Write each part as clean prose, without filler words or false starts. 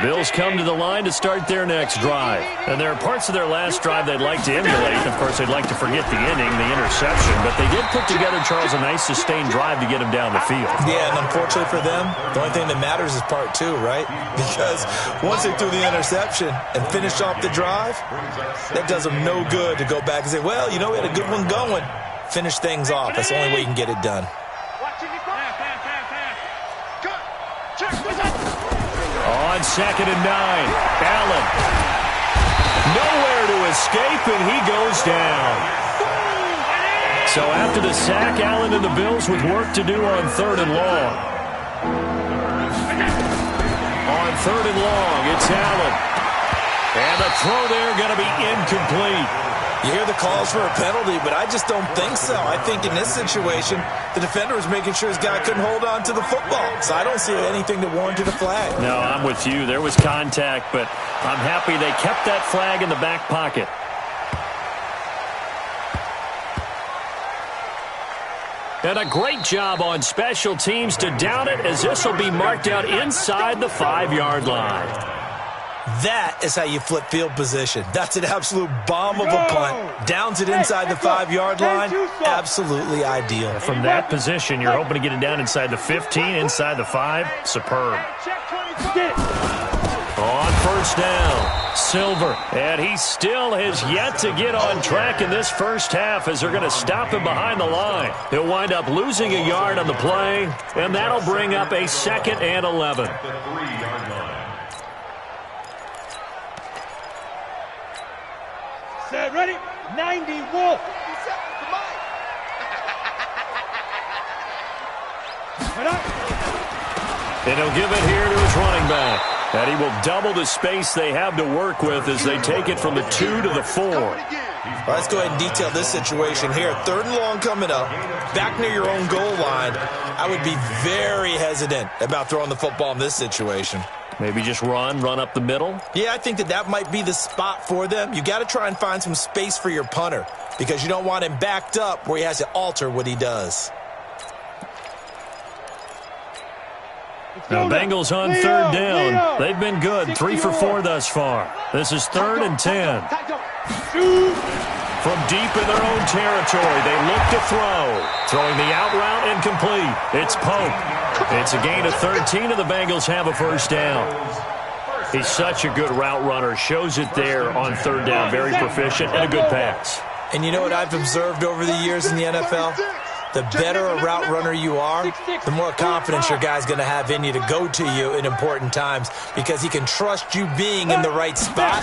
Bills come to the line to start their next drive. And there are parts of their last drive they'd like to emulate. Of course, they'd like to forget the inning, the interception. But they did put together, Charles, a nice sustained drive to get him down the field. Yeah, and unfortunately for them, the only thing that matters is part two, right? Because once they threw the interception and finished off the drive, that does them no good to go back and say, well, you know, we had a good one going. Finish things off. That's the only way you can get it done. On 2nd and 9, Allen. Nowhere to escape, and he goes down. So after the sack, Allen and the Bills with work to do on 3rd and long. On 3rd and long, it's Allen. And the throw there going to be incomplete. You hear the calls for a penalty, but I just don't think so. I think in this situation, the defender was making sure his guy couldn't hold on to the football. So I don't see anything that warranted a flag. No, I'm with you. There was contact, but I'm happy they kept that flag in the back pocket. And a great job on special teams to down it, as this will be marked out inside the 5-yard line. That is how you flip field position. That's an absolute bomb of a punt. Downs it inside the 5-yard line. Absolutely ideal. From that position, you're hoping to get it down inside the 15, inside the 5. Superb. On 1st down, Silver. And he still has yet to get on track in this first half as they're going to stop him behind the line. He'll wind up losing a yard on the play, and that'll bring up a 2nd and 11. Set, ready? 90, Wolf. And he'll give it here to his running back. And he will double the space they have to work with as they take it from the 2 to the 4. Well, let's go ahead and detail this situation here. 3rd and long coming up, back near your own goal line. I would be very hesitant about throwing the football in this situation. Maybe just run up the middle? Yeah, I think that might be the spot for them. You got to try and find some space for your punter because you don't want him backed up where he has to alter what he does. Now, Bengals on 3rd down. They've been good, 3 for 4 thus far. This is 3rd and 10. From deep in their own territory, they look to throw. Throwing the out route incomplete. It's Pope. It's a gain of 13, and the Bengals have a 1st down. He's such a good route runner. Shows it there on 3rd down. Very proficient and a good pass. And you know what I've observed over the years in the NFL? The better a route runner you are, the more confidence your guy's going to have in you to go to you in important times because he can trust you being in the right spot,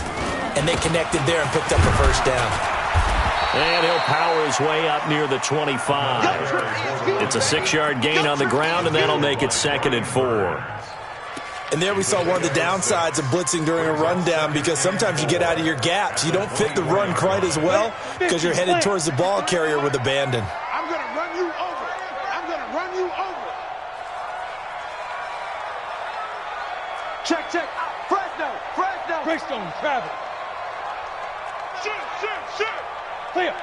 and they connected there and picked up a 1st down. And he'll power his way up near the 25. It's a 6-yard gain on the ground, and that'll make it 2nd and 4. And there we saw one of the downsides of blitzing during a rundown because sometimes you get out of your gaps. You don't fit the run quite as well because you're headed towards the ball carrier with abandon. I'm going to run you over. I'm going to run you over. Check. Fresno. Greystone, travel. Shoot. Clear.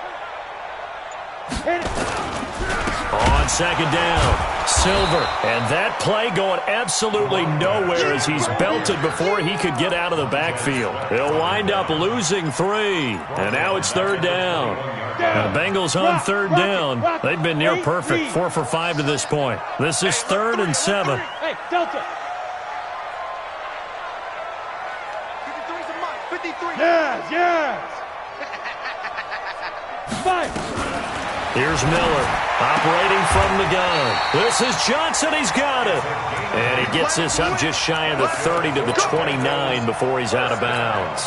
Hit it. On 2nd down, Silver. And that play going absolutely nowhere as he's belted before he could get out of the backfield. He'll wind up losing 3. And now it's 3rd down. The Bengals on 3rd down. They've been near perfect, 4 for 5 to this point. This is 3rd and 7. Hey, Delta. 53. Yes. 5. Here's Miller, operating from the gun. This is Johnson. He's got it. And he gets this up just shy of the 30 to the 29 before he's out of bounds.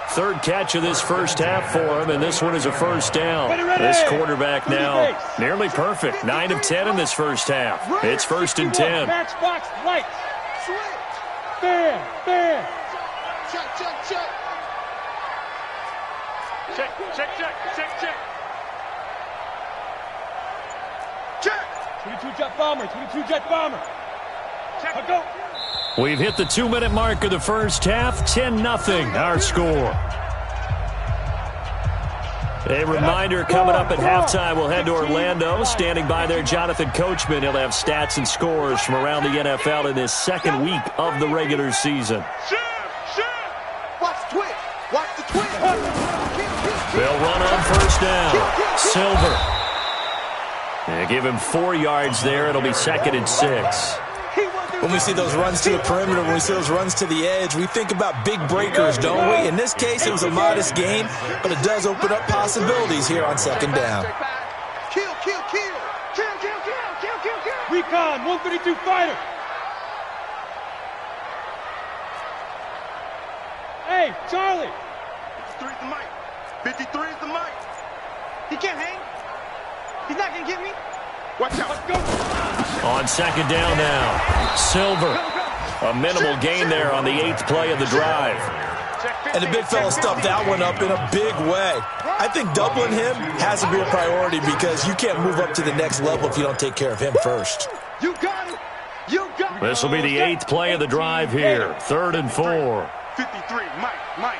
3rd catch of this first half for him, and this one is a 1st down. This quarterback now nearly perfect. 9 of 10 in this first half. It's 1st and 10. Matchbox lights. Bam. Check. 22-jet bomber. Check. Go. We've hit the 2-minute mark of the first half. 10-0 our score. A reminder coming up at halftime, we'll head to Orlando. Standing by there, Jonathan Coachman. He'll have stats and scores from around the NFL in this 2nd week of the regular season. first down. Silver. Yeah, give him 4 yards there. It'll be 2nd and 6. When we see those runs to the perimeter, when we see those runs to the edge, we think about big breakers, don't we? In this case, it was a modest gain, but it does open up possibilities here on 2nd down. Kill, kill, kill. Kill, kill, kill, kill, kill, kill. Recon, 132 fighter. Hey, Charlie. 53 is the mic. 53 is the mic. He can't hang. He's not going to get me. Watch out. Let's go. On 2nd down now, Silver. A minimal gain there on the 8th play of the drive. And the big fella stuffed that one up in a big way. I think doubling him has to be a priority because you can't move up to the next level if you don't take care of him first. You got it. You got it. This will be the 8th play of the drive here. 3rd and 4. 53, Mike.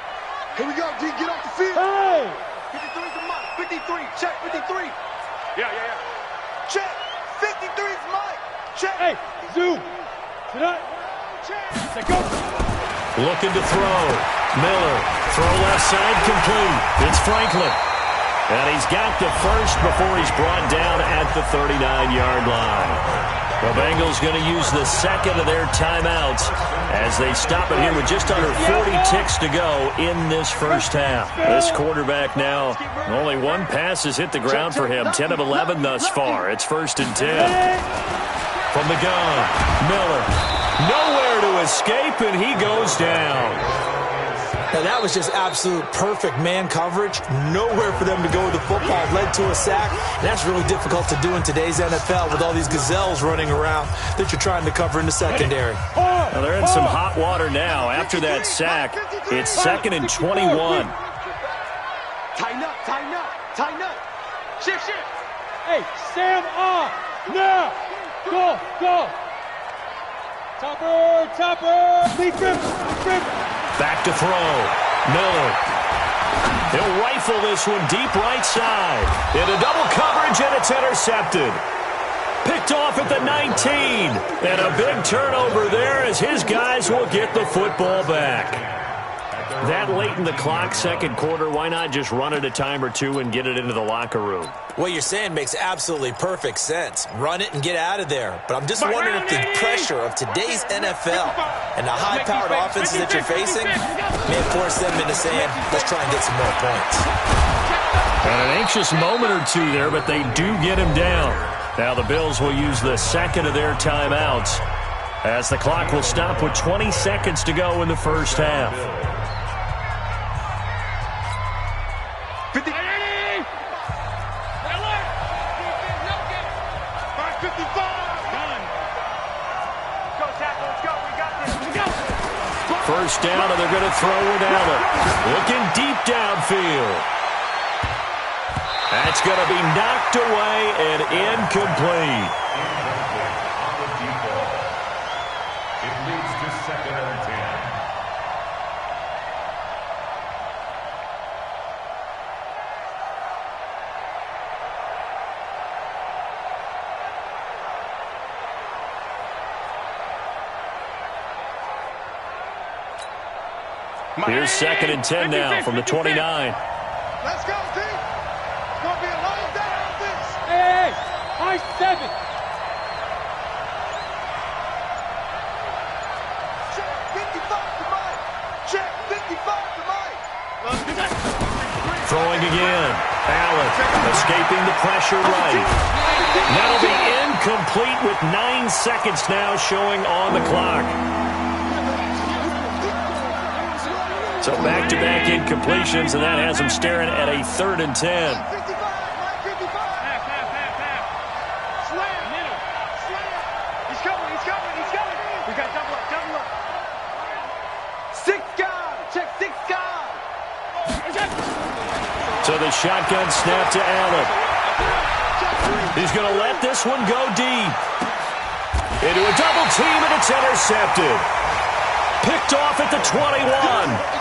Here we go, D. Get off the field. Hey! 53 is the mic. 53. Check 53. Yeah. Check. 53 is Mike. Check. Hey, zoom. Sit up. Check. Let go. Looking to throw. Miller. Throw left side complete. It's Franklin. And he's got the first before he's brought down at the 39-yard line. The Bengals going to use the 2nd of their timeouts as they stop it here with just under 40 ticks to go in this first half. This quarterback now, only 1 pass has hit the ground for him. 10 of 11 thus far. It's 1st and 10. From the gun, Miller. Nowhere to escape, and he goes down. Now, that was just absolute perfect man coverage. Nowhere for them to go with the football. Led to a sack. And that's really difficult to do in today's NFL with all these gazelles running around that you're trying to cover in the secondary. Now, they're in some hot water now. After that sack, it's 2nd and 21. Tighten up. Shift. Hey, Sam on. Now. Go. Topper. Lead grip. Back to throw. Miller. He'll rifle this one deep right side. Into double coverage, and it's intercepted. Picked off at the 19. And a big turnover there as his guys will get the football back. That late in the clock, 2nd quarter, why not just run it a time or two and get it into the locker room? What you're saying makes absolutely perfect sense. Run it and get out of there. But I'm just wondering if the pressure of today's NFL and the high-powered offenses that you're facing may force them into saying, let's try and get some more points. And an anxious moment or two there, but they do get him down. Now the Bills will use the 2nd of their timeouts as the clock will stop with 20 seconds to go in the first half. 50. 55. Done. Go, tackle. Let's go. We got this. We got this. First down, and they're going to throw with Allen. Looking deep downfield. That's going to be knocked away and incomplete. It leads to 2nd and 10. Here's 2nd and 10 now from the 29. Let's go, team. It's going to be a long day on this. Hey, high 7. Check 55 to Mike. Check 55 to Mike. Throwing again. Allen escaping the pressure right. That'll be incomplete with 9 seconds now showing on the clock. So back-to-back incompletions, and that has him staring at a 3rd and 10. 55, Mike 55. Half. Slam. Middle. Slam. He's coming. We got double up. 6 guard. Check 6 guard. So the shotgun snap to Allen. He's going to let this one go deep. Into a double team, and it's intercepted. Picked off at the 21.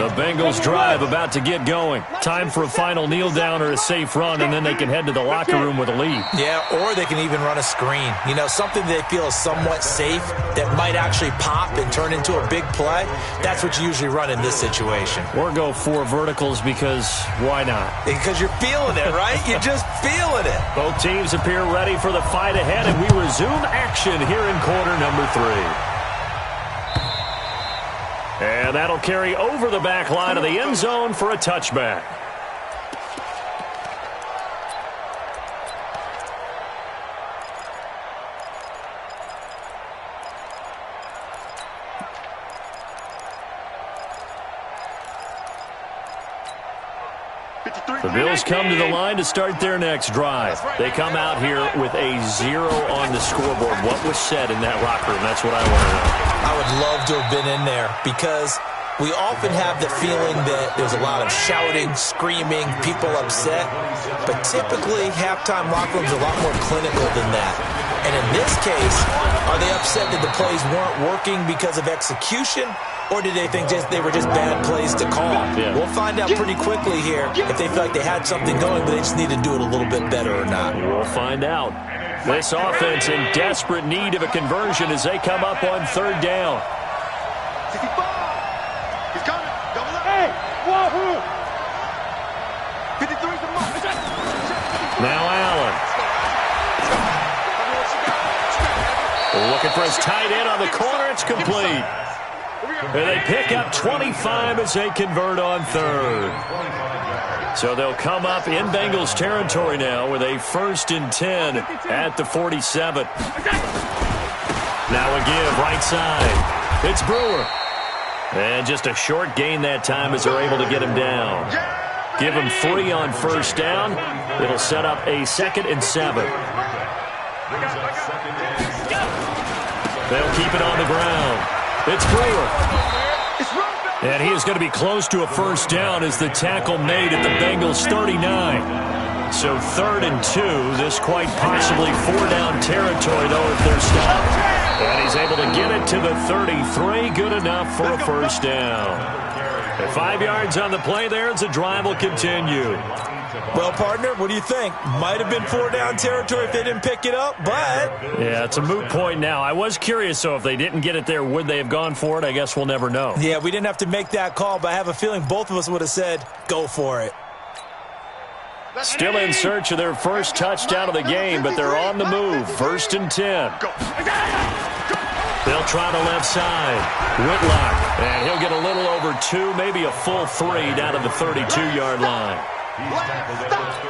The Bengals drive about to get going. Time for a final kneel down or a safe run, and then they can head to the locker room with a lead. Yeah, or they can even run a screen. You know, something they feel is somewhat safe that might actually pop and turn into a big play. That's what you usually run in this situation. Or go 4 verticals because why not? Because you're feeling it, right? You're just feeling it. Both teams appear ready for the fight ahead, and we resume action here in quarter number 3. And that'll carry over the back line of the end zone for a touchback. The Bills come to the line to start their next drive. They come out here with a 0 on the scoreboard. What was said in that locker room? That's what I want to know. I would love to have been in there because we often have the feeling that there's a lot of shouting, screaming, people upset. But typically, halftime locker rooms are a lot more clinical than that. And in this case, are they upset that the plays weren't working because of execution? Or did they think they were just bad plays to call? Yeah. We'll find out pretty quickly here if they feel like they had something going, but they just need to do it a little bit better or not. We'll find out. This offense in desperate need of a conversion as they come up on 3rd down. 65. He's coming. Double up. Hey, wahoo! 53 is the mark. Now Allen. Looking for his tight end on the corner. It's complete. And they pick up 25 as they convert on 3rd. So they'll come up in Bengals territory now with a 1st and 10 at the 47. Now a give right side. It's Brewer. And just a short gain that time as they're able to get him down. Give him 3 on 1st down. It'll set up a 2nd and 7. They'll keep it on the ground. It's Brewer. And he is going to be close to a 1st down as the tackle made at the Bengals 39. So 3rd and 2. This quite possibly 4-down territory, though, if they're stopped. And he's able to get it to the 33. Good enough for a 1st down. And 5 yards on the play there as the drive will continue. Well, partner, what do you think? Might have been 4-down territory if they didn't pick it up, but... Yeah, it's a moot point now. I was curious, so if they didn't get it there, would they have gone for it? I guess we'll never know. Yeah, we didn't have to make that call, but I have a feeling both of us would have said, go for it. Still in search of their first touchdown of the game, but they're on the move. 1st and 10. They'll try the left side. Whitlock, and he'll get a little over 2, maybe a full 3 down to the 32-yard line.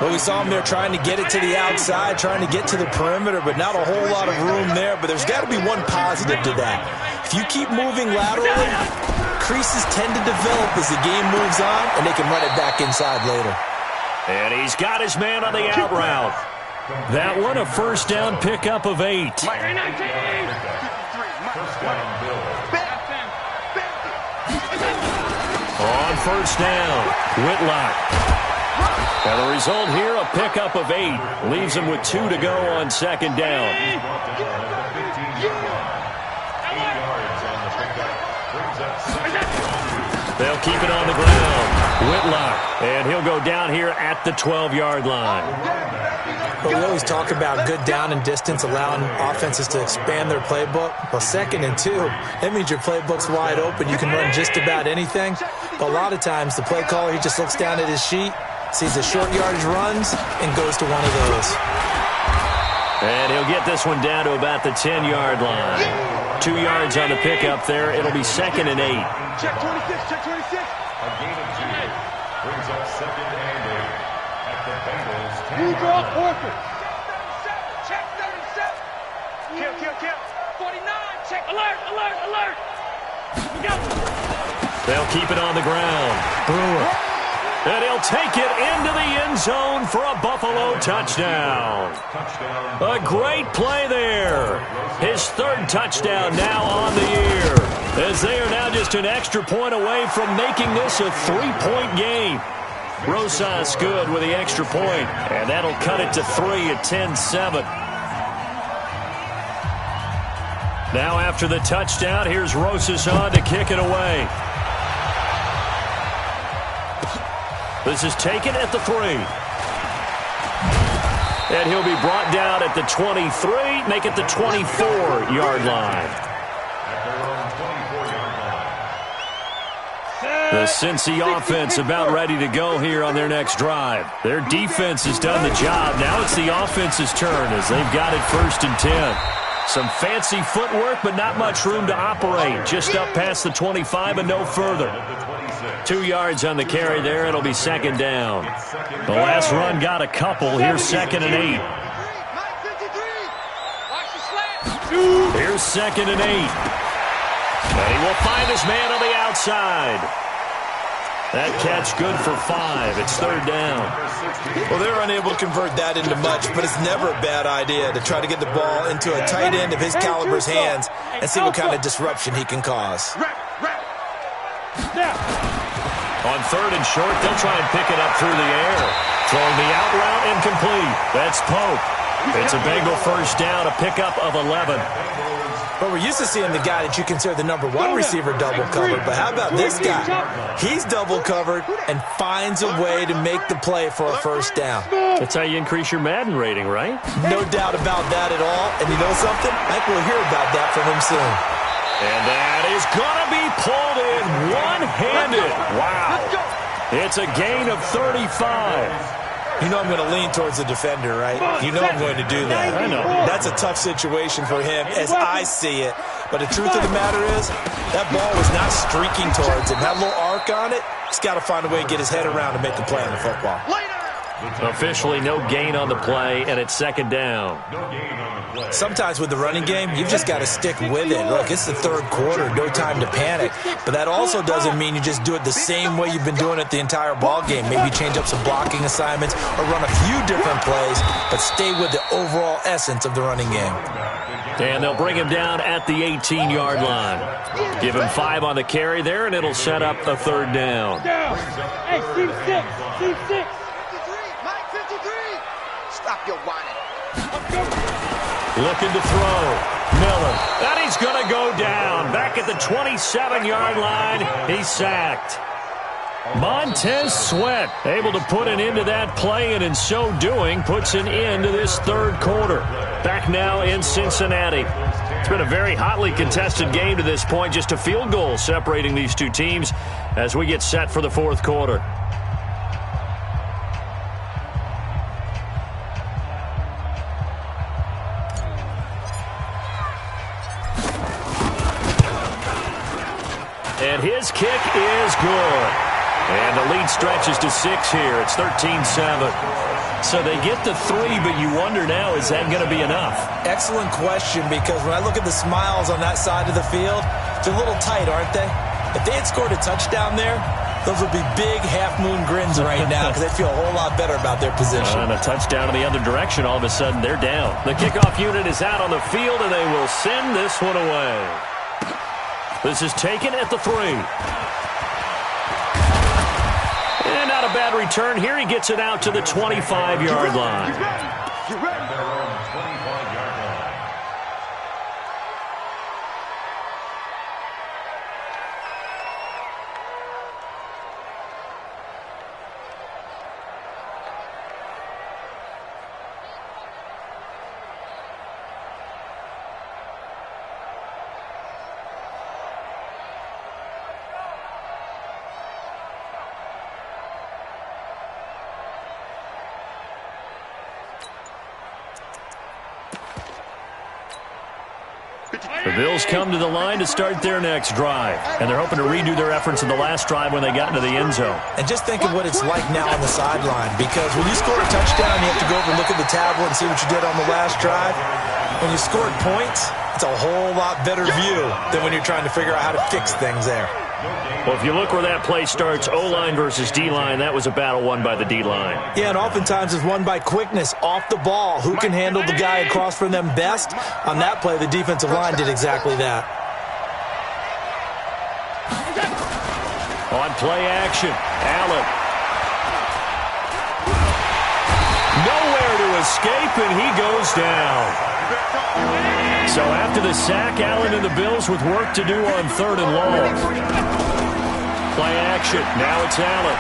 Well, we saw him there trying to get it to the outside, trying to get to the perimeter, but not a whole lot of room there. But there's got to be one positive to that. If you keep moving laterally, creases tend to develop as the game moves on, and they can run it back inside later. And he's got his man on the out route. That one a 1st down pickup of 8. On 1st down, Whitlock. And the result here, a pickup of 8. Leaves him with 2 to go on 2nd down. They'll keep it on the ground. Whitlock, and he'll go down here at the 12-yard line. But we always talk about good down and distance, allowing offenses to expand their playbook. Well, 2nd and 2, that means your playbook's wide open. You can run just about anything. But a lot of times, the play caller, he just looks down at his sheet, sees the short yardage runs, and goes to one of those. And he'll get this one down to about the 10-yard line. 2 yards on the pickup there. It'll be 2nd and 8. Check 26, check 26. A gain of 2 brings up 2nd and 8 at the Bengals 10. You draw Orchard. Check 37. Kill. 49. Check. Alert. We got it. They'll keep it on the ground. Brewer. And he'll take it into the end zone for a Buffalo touchdown. A great play there. His 3rd touchdown now on the year, as they are now just an extra point away from making this a 3-point game. Rosas good with the extra point, and that'll cut it to 3 at 10-7. Now after the touchdown, here's Rosas on to kick it away. This is taken at the 3. And he'll be brought down at the 23, make it the 24-yard line. The Cincy offense about ready to go here on their next drive. Their defense has done the job. Now it's the offense's turn as they've got it 1st and 10. Some fancy footwork, but not much room to operate. Just up past the 25 and no further. 2 yards on the carry there. It'll be 2nd down. The last run got a couple. Here's 2nd and 8. Here's 2nd and 8. And he will find his man on the outside. That catch good for 5. It's 3rd down. Well, they're unable to convert that into much, but it's never a bad idea to try to get the ball into a tight end of his caliber's hands and see what kind of disruption he can cause. On 3rd and short, they'll try and pick it up through the air. Throwing the out route incomplete. That's Pope. It's a Bengal 1st down, a pickup of 11. But we're used to seeing the guy that you consider the number 1 receiver double covered. But how about this guy? He's double covered and finds a way to make the play for a 1st down. That's how you increase your Madden rating, right? No doubt about that at all. And you know something? I think we'll hear about that from him soon. And that is going to be pulled in one-handed. Wow. It's a gain of 35. You know I'm going to lean towards the defender, right? You know I'm going to do that. I know. That's a tough situation for him as I see it. But the truth of the matter is, that ball was not streaking towards him. That little arc on it, he's got to find a way to get his head around and make the play on the football. Officially no gain on the play, and it's 2nd down. Sometimes with the running game, you've just got to stick with it. Look, it's the 3rd quarter, no time to panic. But that also doesn't mean you just do it the same way you've been doing it the entire ball game. Maybe change up some blocking assignments or run a few different plays, but stay with the overall essence of the running game. And they'll bring him down at the 18-yard line. Give him 5 on the carry there, and it'll set up a 3rd down. Hey, team 6, team 6. Stop your whining. Looking to throw. Miller. And he's going to go down. Back at the 27-yard line. He's sacked. Montez Sweat able to put an end to that play, and in so doing puts an end to this 3rd quarter. Back now in Cincinnati. It's been a very hotly contested game to this point. Just a field goal separating these two teams as we get set for the 4th quarter. And his kick is good. And the lead stretches to 6 here. It's 13-7. So they get to 3, but you wonder now, is that going to be enough? Excellent question, because when I look at the smiles on that side of the field, they're a little tight, aren't they? If they had scored a touchdown there, those would be big half-moon grins right now because they feel a whole lot better about their position. And a touchdown in the other direction, all of a sudden they're down. The kickoff unit is out on the field, and they will send this one away. This is taken at the 3. And not a bad return here. He gets it out to the 25-yard line. The Bills come to the line to start their next drive, and they're hoping to redo their efforts in the last drive when they got into the end zone. And just think of what it's like now on the sideline, because when you score a touchdown, you have to go over and look at the tablet and see what you did on the last drive. When you scored points, it's a whole lot better view than when you're trying to figure out how to fix things there. Well, if you look where that play starts, O-line versus D-line, that was a battle won by the D-line. Yeah, and oftentimes it's won by quickness, off the ball. Who can handle the guy across from them best? On that play, the defensive line did exactly that. On play action, Allen. Nowhere to escape, and he goes down. So after the sack, Allen and the Bills with work to do on 3rd and long. Play action. Now it's Allen.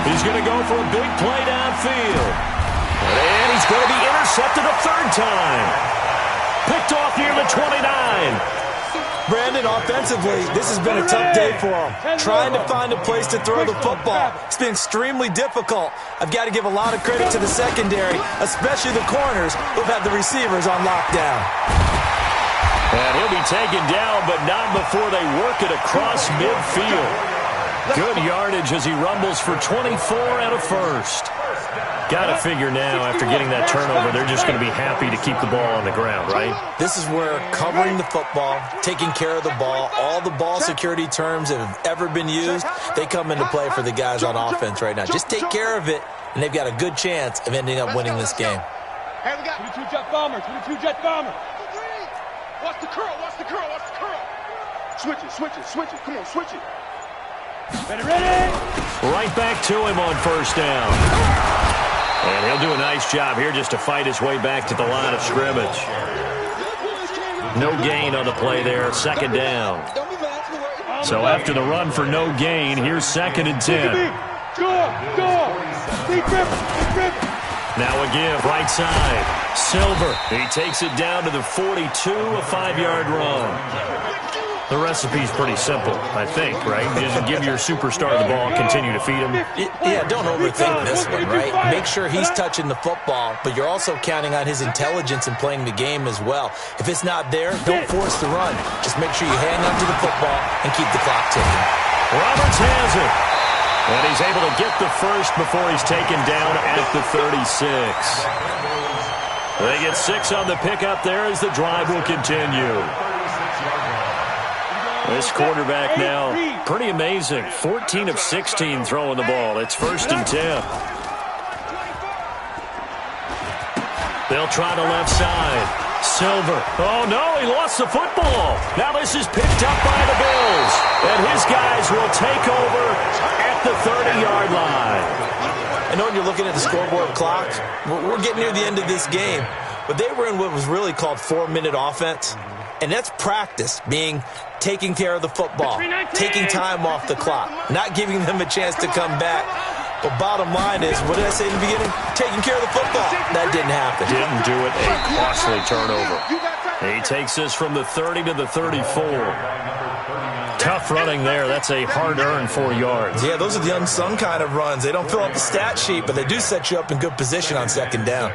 He's going to go for a big play downfield. And he's going to be intercepted a third time. Picked off near the 29. Brandon, offensively, this has been a tough day for him. Trying to find a place to throw the football. It's been extremely difficult. I've got to give a lot of credit to the secondary, especially the corners who've had the receivers on lockdown. And he'll be taken down, but not before they work it across midfield. Good yardage as he rumbles for 24 and a first. Got to figure now, after getting that turnover, they're just going to be happy to keep the ball on the ground, right? This is where covering the football, taking care of the ball, all the ball security terms that have ever been used, they come into play for the guys on offense right now. Just take care of it, and they've got a good chance of ending up winning this game. Hey, we got 22 jet bomber, 22 jet bomber. Watch the curl, watch the curl, watch the curl. Switch it, switch it, switch it. Come on, switch it. Ready, ready. Right back to him on first down. And he'll do a nice job here just to fight his way back to the line of scrimmage. No gain on the play there, second down. So after the run for no gain, here's 2nd and 10. Now a give, right side. Silver, he takes it down to the 42, a 5-yard run. The recipe's pretty simple, I think, right? Just give your superstar the ball and continue to feed him. Yeah, don't overthink this one, right? Make sure he's touching the football, but you're also counting on his intelligence in playing the game as well. If it's not there, don't force the run. Just make sure you hang on to the football and keep the clock ticking. Roberts has it. And he's able to get the first before he's taken down at the 36. They get 6 on the pickup there as the drive will continue. This quarterback now, pretty amazing. 14 of 16 throwing the ball. It's 1st and 10. They'll try the left side. Silver. Oh, no, he lost the football. Now this is picked up by the Bills. And his guys will take over at the 30-yard line. I know when you're looking at the scoreboard clock, we're getting near the end of this game. But they were in what was really called 4-minute offense. And that's practice, being taking care of the football, taking time off the clock, not giving them a chance to come back. But bottom line is, what did I say in the beginning? Taking care of the football. That didn't happen. Didn't do it. A costly turnover. He takes this from the 30 to the 34. Tough running there. That's a hard-earned 4 yards. Yeah, those are the unsung kind of runs. They don't fill up the stat sheet, but they do set you up in good position on 2nd down.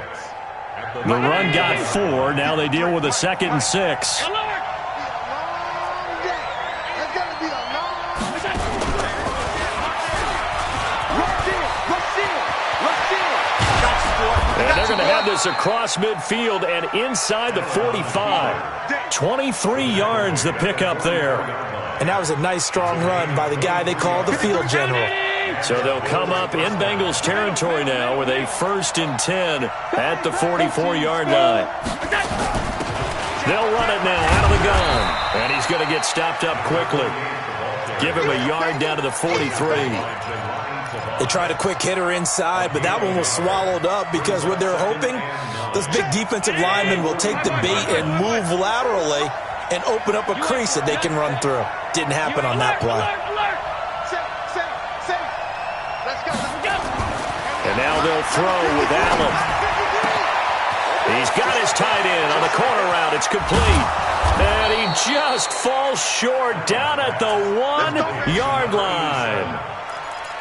The run got 4. Now they deal with a 2nd and 6. And they're going to have this across midfield and inside the 45. 23 yards the pickup there. And that was a nice, strong run by the guy they call the field general. So they'll come up in Bengals territory now with a 1st and 10 at the 44-yard line. They'll run it now out of the gun. And he's going to get stopped up quickly. Give him a yard down to the 43. They tried a quick hitter inside, but that one was swallowed up because what they're hoping, those big defensive linemen will take the bait and move laterally and open up a crease that they can run through. Didn't happen on that play. And now they'll throw with Allen. He's got his tight end on the corner route. It's complete. And he just falls short down at the 1-yard line.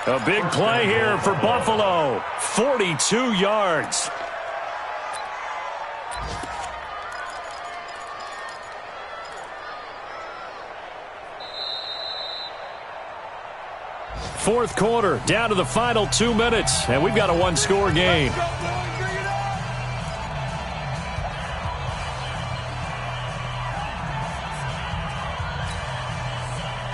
A big play here for Buffalo. 42 yards. Fourth quarter, down to the final 2 minutes, and we've got a 1-score game.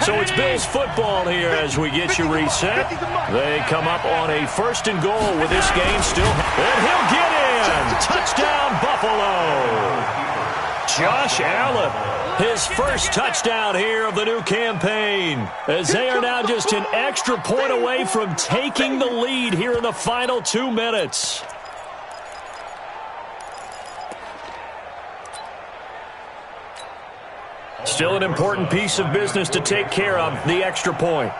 So it's Bills football here as we get you reset. They come up on a 1st and goal with this game still. And he'll get in. Touchdown, Buffalo. Josh Allen, his first touchdown here of the new campaign, as they are now just an extra point away from taking the lead here in the final 2 minutes. Still an important piece of business to take care of, the extra point.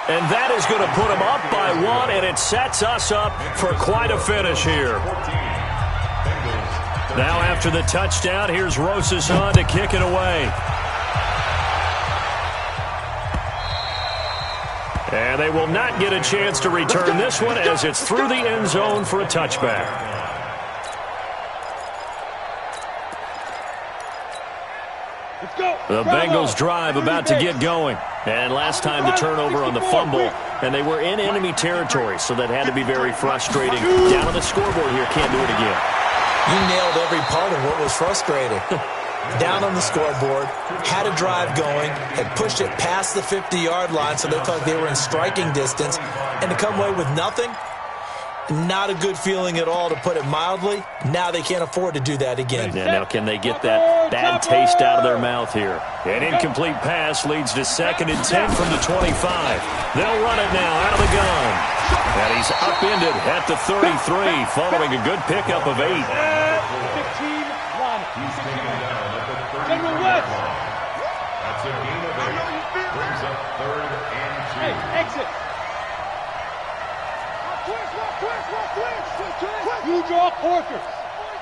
And that is going to put them up by 1, and it sets us up for quite a finish here. Now after the touchdown, here's Rosas on to kick it away. And they will not get a chance to return this one as it's through the end zone for a touchback. The Bengals drive about to get going. And last time the turnover on the fumble, and they were in enemy territory, so that had to be very frustrating. Down on the scoreboard here, can't do it again. You nailed every part of what was frustrating. Down on the scoreboard, had a drive going, had pushed it past the 50-yard line so they thought they were in striking distance, and to come away with nothing, not a good feeling at all, to put it mildly. Now they can't afford to do that again. Yeah, now can they get that bad taste out of their mouth here? An incomplete pass leads to 2nd and 10 from the 25. They'll run it now out of the gun. And he's upended at the 33, following a good pickup of 8. 15, 1. He's taken down at the 33. That's a gain of 8. Brings up 3rd and 2. Hey, exit. You draw quarters.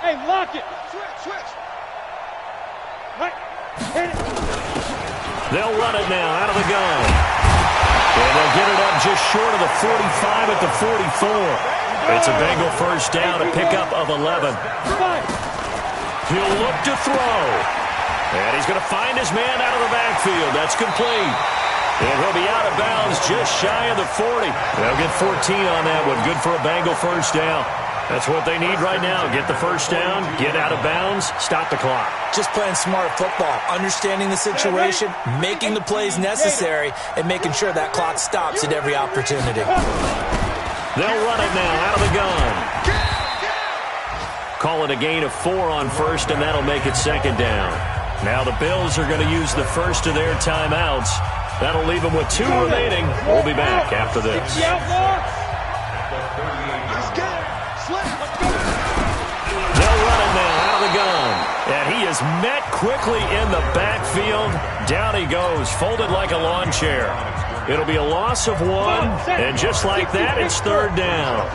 Hey, lock it. Switch. Right. Hit it. They'll run it now out of the gun. And they'll get it up just short of the 45 at the 44. It's a Bengal first down, a pickup of 11. He'll look to throw. And he's going to find his man out of the backfield. That's complete. And he'll be out of bounds just shy of the 40. They'll get 14 on that one. Good for a Bengal first down. That's what they need right now. Get the first down, get out of bounds, stop the clock. Just playing smart football, understanding the situation, making the plays necessary, and making sure that clock stops at every opportunity. They'll run it now out of the gun. Call it a gain of 4 on first, and that'll make it 2nd down. Now the Bills are going to use the first of their timeouts. That'll leave them with 2 remaining. We'll be back after this. They'll run it now out of the gun. And he is met quickly in the backfield. Down he goes, folded like a lawn chair. It'll be a loss of 1, and just like that, it's 3rd down.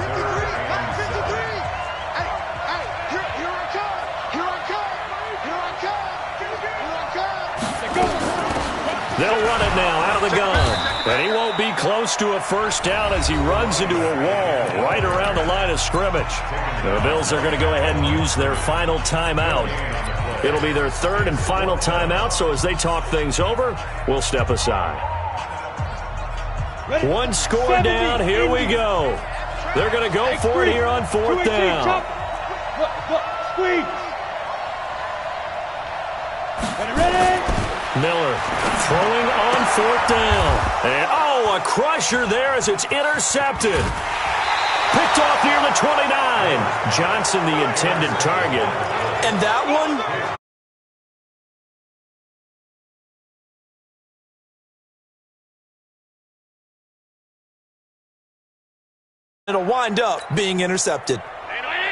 They'll run it now out of the gun. And he won't be close to a first down as he runs into a wall right around the line of scrimmage. The Bills are going to go ahead and use their final timeout. It'll be their 3rd and final timeout, so as they talk things over, we'll step aside. 1 score down, here we go. They're going to go for it here on 4th down. Squeeze. Ready? Miller throwing on 4th down. And, a crusher there as it's intercepted. Picked off near the 29. Johnson, the intended target. And that one, it'll wind up being intercepted.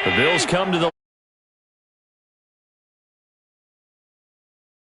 The Bills come to the